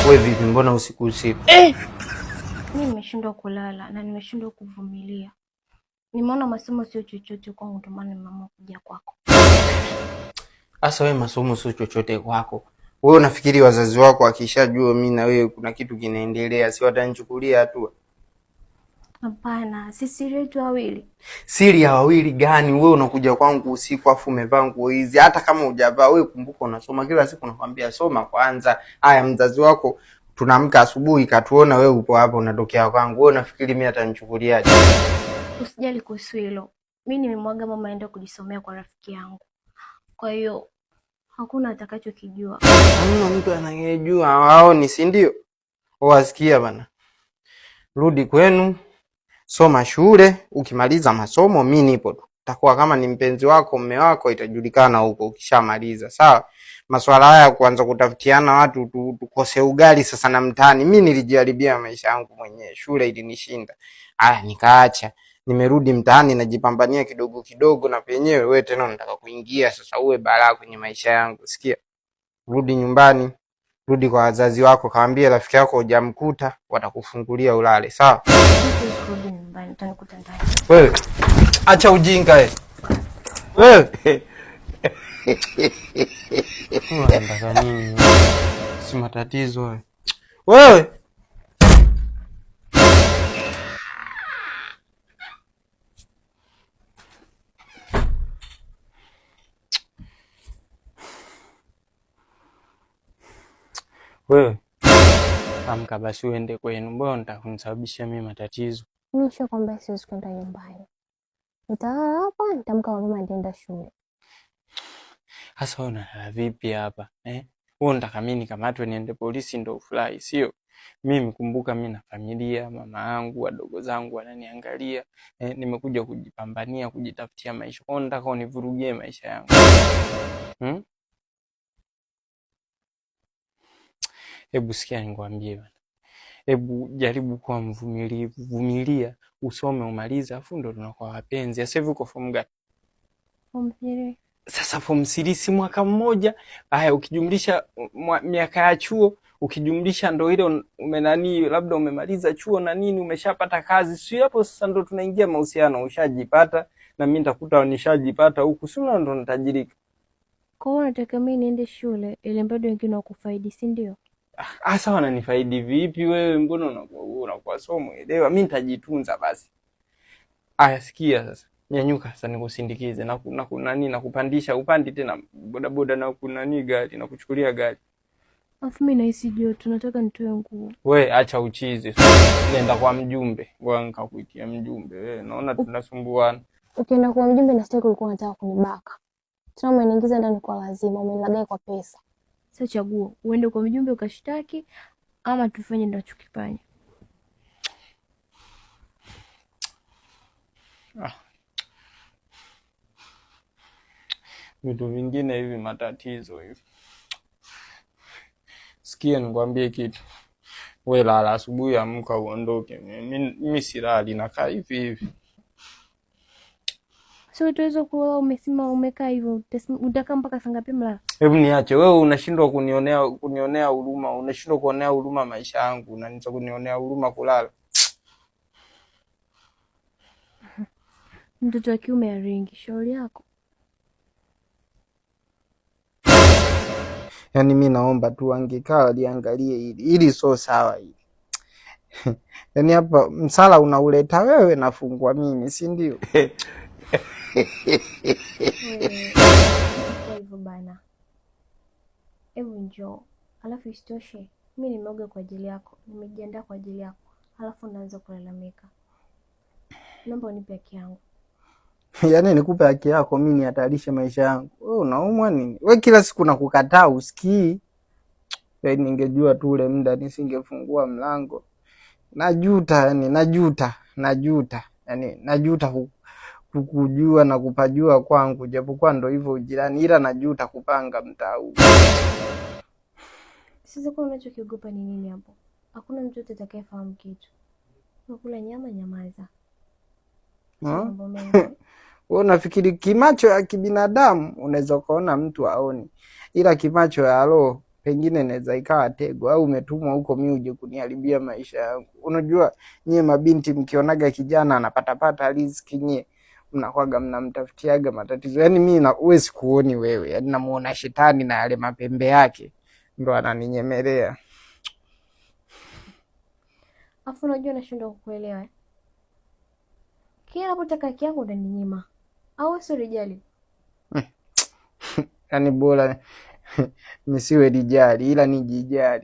Wewe vipi, mbona usiku? Mimi nimeshindwa kulala na nimeshindwa kuvumilia. Nimeona masomo sio chochote kwangu, ndio maana nimeamua kuja kwako. Asa wewe masomo sio chochote kwako. Wewe unafikiri wazazi wako wakishajua mimi na wewe kuna kitu kinaendelea, si watanichukulia hatua? Hapana, si siri yetu wawili. Siri ya wawili gani? Wewe unakuja kwangu usiku afu umevaa nguo hizi. Hata kama hujavaa, wewe kumbuka unasoma kila siku, nakwambia soma kwanza. Haya, mzazi wako tunaamka asubuhi katuona wewe upo hapa unatokea kwangu. Wewe unafikiri mimi atanichukuliaje? Usijali kuhusu hilo. Mimi nimemwaga mama aende kujisomea kwa rafiki yangu. Kwa hiyo hakuna atakachokijua. Hamna mtu anayejua, hawaoni, si ndio? Wasikia bana. Rudi kwenu, soma shule, ukimaliza masomo mimi nipo tu. Takuwa kama ni mpenzi wako, mume wako, itajulikana huko ukishamaliza. Sawa? Masuala haya kuanza kutafutiana watu tukose ugali sasa na mtaani. Mimi nilijaribia maisha yangu mwenyewe. Shule ilinishinda. Nikaacha. Nimerudi mtaani najipambania kidogo kidogo na penyewe wewe tena unataka kuingia sasa uwe balaa kwenye maisha yangu. Sikia? Rudi nyumbani. Rudi kwa wazazi wako, kaambie rafiki yako hujamkuta, watakufungulia ulale. Sawa? Rudi nyumbani, utanikuta ndani. Wewe acha ujinga wewe. Wewe. Unataka nini? Si matatizo wewe. Wewe. Wewe. Amka basi uende kwenu. Mbona nitakunisababishia mimi matatizo? Mimi nishakwambia siwezi kwenda nyumbani. Nitalala hapa, nitamka mama nitaenda shule. Sasa unalala vipi hapa? Wewe unataka mimi nikamatwe niende polisi ndio ufurahi, sio? Mimi kumbuka mimi na familia, mama yangu, wadogo zangu wananiangalia. Nimekuja kujipambania, kujitafutia maisha. Kwa nini unataka univurugie maisha yangu? Hebu sikia nikwambie bana. Hebu jaribu kuwa mvumilivu, vumilia, usome umalize, afu ndo tunakuwa wapenzi. Sasa hivi uko form gani? Form 3. Sasa form 3 si mwaka mmoja. Haya, ukijumlisha miaka ya chuo, ukijumlisha ndo ile umenani labda umemaliza chuo na nini umeshapata kazi. Si hapo sasa ndo tunaingia mahusiano, ushajipata na mimi nitakuta nishajipata huku. Si ndo natajirika. Kwa hiyo nataka mimi niende shule ili bado wengine wakufaidi, si ndio? Asa wananifaidi vipi wewe? Mbona unakuwa somo elewa? Mimi nitajitunza basi. Aya, sikia sasa. Nyanyuka sasa nikusindikize na nani nakupandisha upandi tena bodaboda na kunani gari na kuchukulia gari. Afu mimi nahisi joto, nataka nitoe nguo. We acha uchizi. Nenda kwa mjumbe. Ngoja nikakuitia mjumbe. Wewe naona tunasumbuana. Ukienda kwa mjumbe na sitaki ulikuwa unataka kunibaka. Tuna umeniingiza ndani kwa lazima, umenilagai kwa pesa. Sasa chagua, uende kwa mjumbe ukashtaki ama tufanye ndachokifanya. Vitu vingine hivi matatizo hivi. Sikia nikwambie kitu. Wewe lala, asubuhi amka uondoke. Mimi silali nakaa hivi hivi. Sio tuweza kuwa umesema umekaa hivyo utakaa mpaka saa ngapi mlala? Hebu niache. Wewe unashindwa kunionea huruma, unashindwa kuonea huruma maisha yangu, unanianza kunionea huruma kulala. Mtoto wa kiume aringi, shauri yako. Yaani mimi naomba tu angekaa liangalie hili sio sawa hili. Yaani hapa msala unauleta wewe nafungwa mimi, si ndio? Kwa hivyo bana. Hebu njoo. Alafu isitoshe, mimi nimeoga kwa ajili yako, nimejiandaa kwa ajili yako. Alafu naanza kulalamika. Naomba unipe haki yangu. Yaani nikupe haki yako mimi nihatarishe maisha yangu? Wewe unaumwa nini? Wewe kila siku nakukataa usikii. Yaani ningejua tu ule muda nisingefungua mlango. Najuta, yani najuta. Yaani najuta kukujua na kupajua kwangu, japokuwa ndo hivyo ujirani, ila najuta kupanga mtaa huu. Sasa kwa unachokiogopa ni nini hapo? Hakuna mtu atakayefahamu kitu. Unakula nyama, nyamaza. Wewe unafikiri kimacho ya kibinadamu unaweza kuona mtu aoni, ila kimacho ya roho pengine inaweza ikawa tego, au umetumwa huko mimi uje kuniharibia maisha yangu. Unajua nyie mabinti mkionaga kijana anapatapata riziki, nyie mnakwaga mnamtafutiaga matatizo. Yaani mimi wewe sikuoni wewe, yaani namuona shetani na yale mapembe yake ndo ananinyemelea. Afu unajua nashindwa kukuelewa. Kila napotaka haki yangu unaninyima. Au sio rijali? Yaani bora nisiwe rijali ila nijijali.